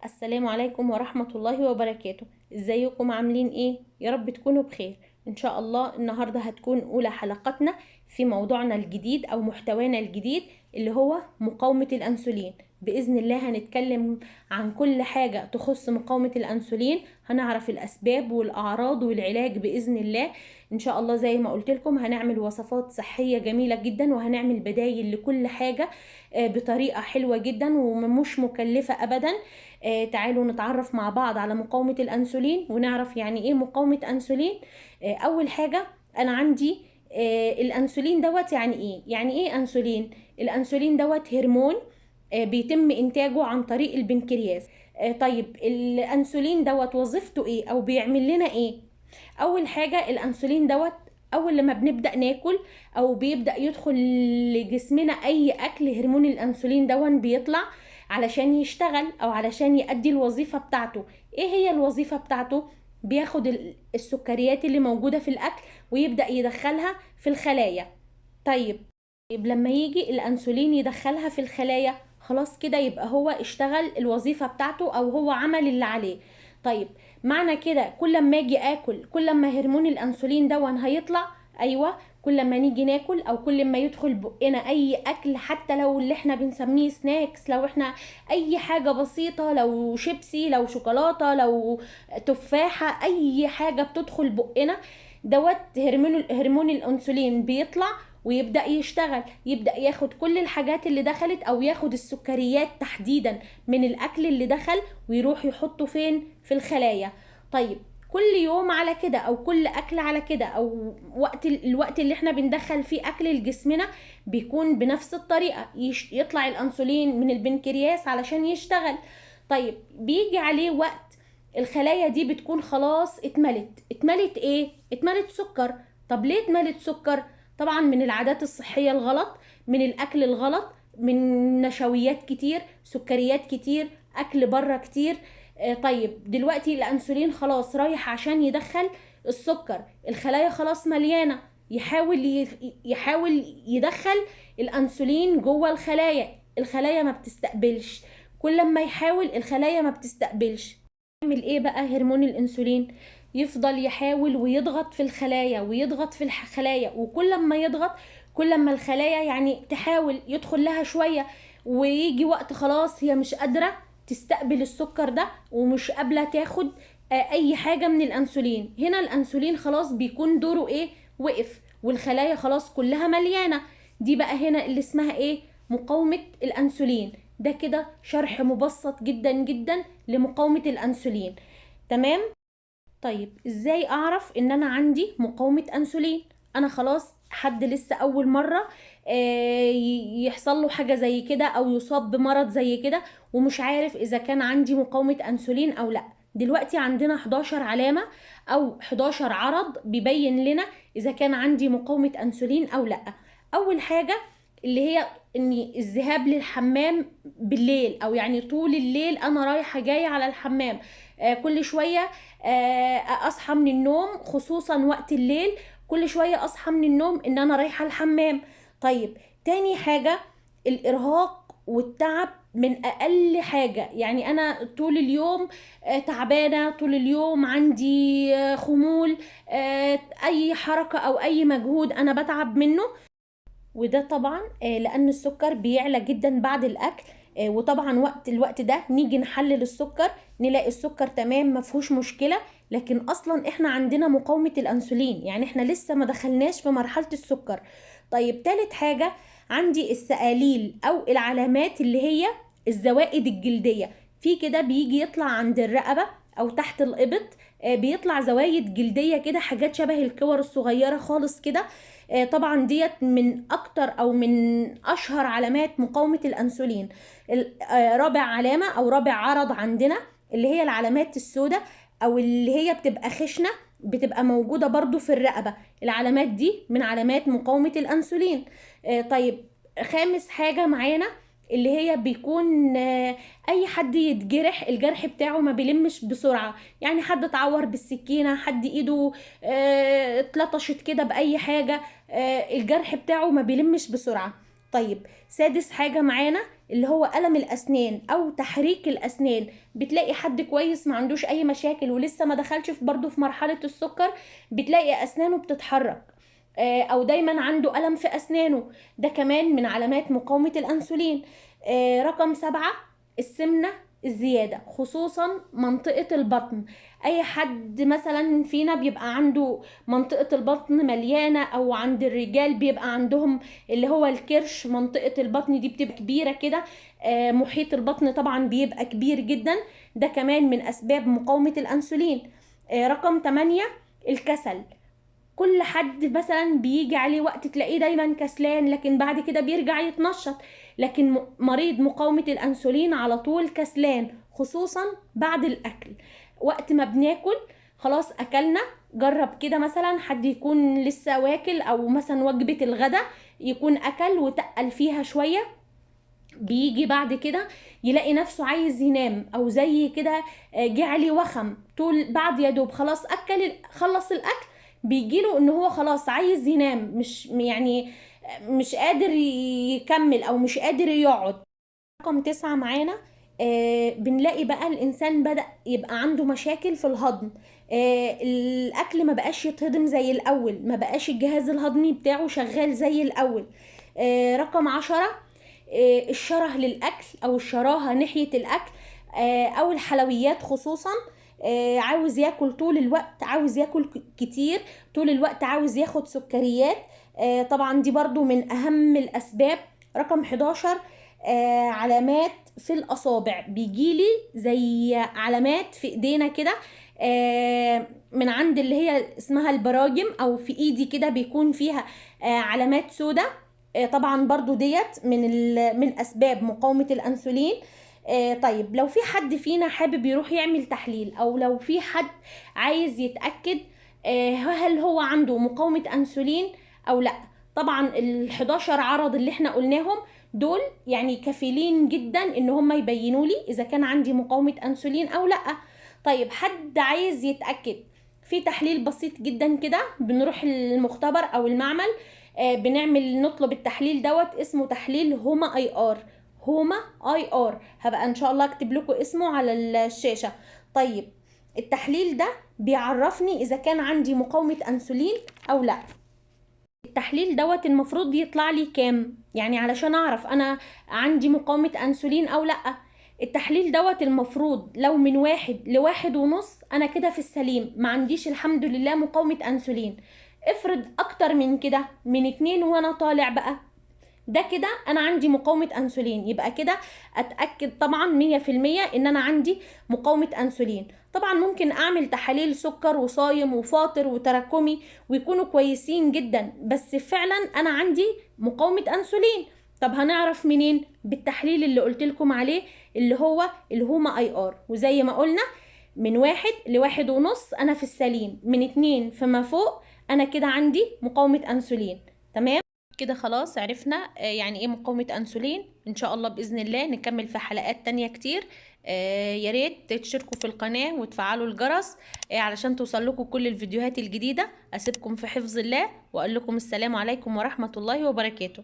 السلام عليكم ورحمة الله وبركاته. ازيكم عاملين ايه؟ يا رب تكونوا بخير ان شاء الله. النهاردة هتكون اولى حلقتنا في موضوعنا الجديد او محتوانا الجديد اللي هو مقاومة الانسولين. بإذن الله هنتكلم عن كل حاجة تخص مقاومة الانسولين، هنعرف الاسباب والاعراض والعلاج بإذن الله. ان شاء الله زي ما قلت لكم هنعمل وصفات صحية جميلة جدا، وهنعمل بدايل لكل حاجة بطريقة حلوة جدا ومش مكلفة ابدا. تعالوا نتعرف مع بعض على مقاومة الأنسولين ونعرف يعني إيه مقاومة أنسولين. أول حاجة أنا عندي الأنسولين دوت يعني إيه؟ يعني إيه أنسولين؟ الأنسولين دوت هرمون بيتم إنتاجه عن طريق البنكرياس. طيب الأنسولين دوت وظيفته إيه أو بيعمل لنا إيه؟ أول حاجة الأنسولين دوت أول لما بنبدأ ناكل أو بيبدأ يدخل لجسمنا أي أكل، هرمون الأنسولين دون بيطلع علشان يشتغل او علشان يؤدي الوظيفة بتاعته. ايه هي الوظيفة بتاعته؟ بياخد السكريات اللي موجودة في الاكل ويبدأ يدخلها في الخلايا. طيب لما يجي الانسولين يدخلها في الخلايا خلاص كده يبقى هو اشتغل الوظيفة بتاعته او هو عمل اللي عليه. طيب معنى كده كل ما اجي اكل كل ما هرمون الانسولين دون هيطلع؟ ايوه، كل ما نيجي ناكل او كل ما يدخل بقنا اي اكل، حتى لو اللي احنا بنسميه سناكس، لو احنا اي حاجة بسيطة، لو شيبسي، لو شوكولاتة، لو تفاحة، اي حاجة بتدخل بقنا دوت هرمون الانسولين بيطلع ويبدأ يشتغل، يبدأ ياخد كل الحاجات اللي دخلت او ياخد السكريات تحديدا من الاكل اللي دخل ويروح يحطه فين؟ في الخلايا. طيب كل يوم على كده او كل اكل على كده او الوقت اللي احنا بندخل فيه اكل لجسمنا بيكون بنفس الطريقة، يطلع الانسولين من البنكرياس علشان يشتغل. طيب بيجي عليه وقت الخلايا دي بتكون خلاص اتملت ايه؟ اتملت سكر. طب ليه اتملت سكر؟ طبعا من العادات الصحية الغلط، من الاكل الغلط، من نشويات كتير، سكريات كتير، اكل بره كتير. طيب دلوقتي الانسولين خلاص رايح عشان يدخل السكر، الخلايا خلاص مليانة، يحاول يدخل الانسولين جوه الخلايا، الخلايا ما بتستقبلش. كل ما يحاول الخلايا ما بتستقبلش. يعمل ايه بقى هرمون الانسولين؟ يفضل يحاول ويضغط في الخلايا ويضغط في الخلايا، وكل ما يضغط كل ما الخلايا يعني تحاول يدخل لها شوية، ويجي وقت خلاص هي مش قادرة تستقبل السكر ده ومش قابلة تاخد اي حاجة من الانسولين. هنا الانسولين خلاص بيكون دوره ايه؟ وقف، والخلايا خلاص كلها مليانة. دي بقى هنا اللي اسمها ايه؟ مقاومة الانسولين. ده كده شرح مبسط جدا جدا لمقاومة الانسولين. تمام؟ طيب ازاي اعرف ان انا عندي مقاومة انسولين؟ انا خلاص حد لسه اول مرة يحصل له حاجة زي كده او يصاب بمرض زي كده ومش عارف اذا كان عندي مقاومة انسولين او لا. دلوقتي عندنا 11 علامة او 11 عرض بيبين لنا اذا كان عندي مقاومة انسولين او لا. اول حاجة اللي هي اني الذهاب للحمام بالليل، او يعني طول الليل انا رايحة جاية على الحمام. كل شوية اصحى من النوم، خصوصا وقت الليل، كل شوية اصحى من النوم ان انا رايحة الحمام. طيب تاني حاجة الارهاق والتعب من اقل حاجة، يعني انا طول اليوم تعبانة، طول اليوم عندي خمول، اي حركة او اي مجهود انا بتعب منه. وده طبعا لان السكر بيعلى جدا بعد الاكل. وطبعا الوقت ده نيجي نحلل السكر نلاقي السكر تمام مفهوش مشكلة، لكن اصلا احنا عندنا مقاومة الانسولين، يعني احنا لسه ما دخلناش في مرحلة السكر. طيب تالت حاجة عندي السآليل او العلامات اللي هي الزوائد الجلدية. في كده بيجي يطلع عند الرقبة او تحت الابط، بيطلع زوايد جلدية كده، حاجات شبه الكور الصغيرة خالص كده. طبعا ديت من اكتر او من اشهر علامات مقاومة الانسولين. رابع علامة او رابع عرض عندنا اللي هي العلامات السوداء، او اللي هي بتبقى خشنة، بتبقى موجودة برضو في الرقبة. العلامات دي من علامات مقاومة الانسولين. طيب خامس حاجة معانا اللي هي بيكون اي حد يتجرح الجرح بتاعه ما بيلمش بسرعة، يعني حد اتعور بالسكينة، حد ايده اتلطشت كده بأي حاجة، الجرح بتاعه ما بيلمش بسرعة. طيب سادس حاجة معانا اللي هو ألم الأسنان أو تحريك الأسنان، بتلاقي حد كويس ما عندوش أي مشاكل ولسه ما دخلش برضه في مرحلة السكر، بتلاقي أسنانه بتتحرك أو دايما عنده ألم في أسنانه، ده كمان من علامات مقاومة الأنسولين. رقم 7 السمنة الزيادة، خصوصا منطقة البطن. اي حد مثلا فينا بيبقى عنده منطقة البطن مليانة، او عند الرجال بيبقى عندهم اللي هو الكرش، منطقة البطن دي بتبقى كبيرة كده، محيط البطن طبعا بيبقى كبير جدا، ده كمان من اسباب مقاومة الانسولين. رقم 8 الكسل. كل حد مثلا بيجي عليه وقت تلاقيه دايما كسلان، لكن بعد كده بيرجع يتنشط، لكن مريض مقاومة الأنسولين على طول كسلان، خصوصا بعد الأكل. وقت ما بناكل خلاص أكلنا، جرب كده مثلا حد يكون لسه واكل أو مثلا وجبة الغداء يكون أكل وتقل فيها شوية، بيجي بعد كده يلاقي نفسه عايز ينام او زي كده جه عليه وخم طول بعد يا دوب خلاص خلص الاكل، بيجيله ان هو خلاص عايز ينام، مش يعني مش قادر يكمل او مش قادر يقعد. رقم 9 معانا بنلاقي بقى الانسان بدأ يبقى عنده مشاكل في الهضم، الاكل ما بقاش يتهضم زي الاول، ما بقاش الجهاز الهضمي بتاعه شغال زي الاول. رقم 10 الشره للاكل او الشراهه ناحيه الاكل او الحلويات خصوصا، عاوز ياكل طول الوقت، عاوز ياكل كتير طول الوقت، عاوز ياخد سكريات، طبعا دي برضو من اهم الاسباب. رقم 11 علامات في الاصابع، بيجيلي زي علامات في ايدينا كده من عند اللي هي اسمها البراجم، او في ايدي كده بيكون فيها علامات سودة، طبعا برضو ديت من اسباب مقاومة الانسولين. طيب لو في حد فينا حابب يروح يعمل تحليل، او لو في حد عايز يتأكد هل هو عنده مقاومة انسولين او لا، طبعا ال11 عرض اللي احنا قلناهم دول يعني كفيلين جدا ان هم يبينوا لي اذا كان عندي مقاومة انسولين او لا. طيب حد عايز يتأكد، في تحليل بسيط جدا كده، بنروح المختبر او المعمل، نطلب التحليل دوت، اسمه تحليل هوما اي ار. هوما اي ار هبقى ان شاء الله اكتب لكم اسمه على الشاشة. طيب التحليل ده بيعرفني اذا كان عندي مقاومة انسولين او لا. التحليل دوت المفروض يطلع لي كام يعني علشان اعرف انا عندي مقاومة انسولين او لا؟ التحليل دوت المفروض لو من 1 ل1.5 انا كده في السليم، ما عنديش الحمد لله مقاومة انسولين. افرض اكتر من كده، من 2 وانا طالع بقى، ده كده انا عندي مقاومة انسولين، يبقى كده اتأكد طبعا 100% ان انا عندي مقاومة انسولين. طبعا ممكن اعمل تحاليل سكر وصايم وفاطر وتراكمي ويكونوا كويسين جدا، بس فعلا انا عندي مقاومة انسولين. طب هنعرف منين؟ بالتحليل اللي قلت لكم عليه اللي هو الهوما اي ار، وزي ما قلنا من 1 ل1.5 انا في السليم، من 2 فما فوق انا كده عندي مقاومة انسولين. تمام كده خلاص عرفنا يعني ايه مقاومة انسولين. ان شاء الله بإذن الله نكمل في حلقات تانية كتير. يا ريت تشتركوا في القناة وتفعلوا الجرس علشان توصل لكم كل الفيديوهات الجديدة. اسيبكم في حفظ الله واقول لكم السلام عليكم ورحمة الله وبركاته.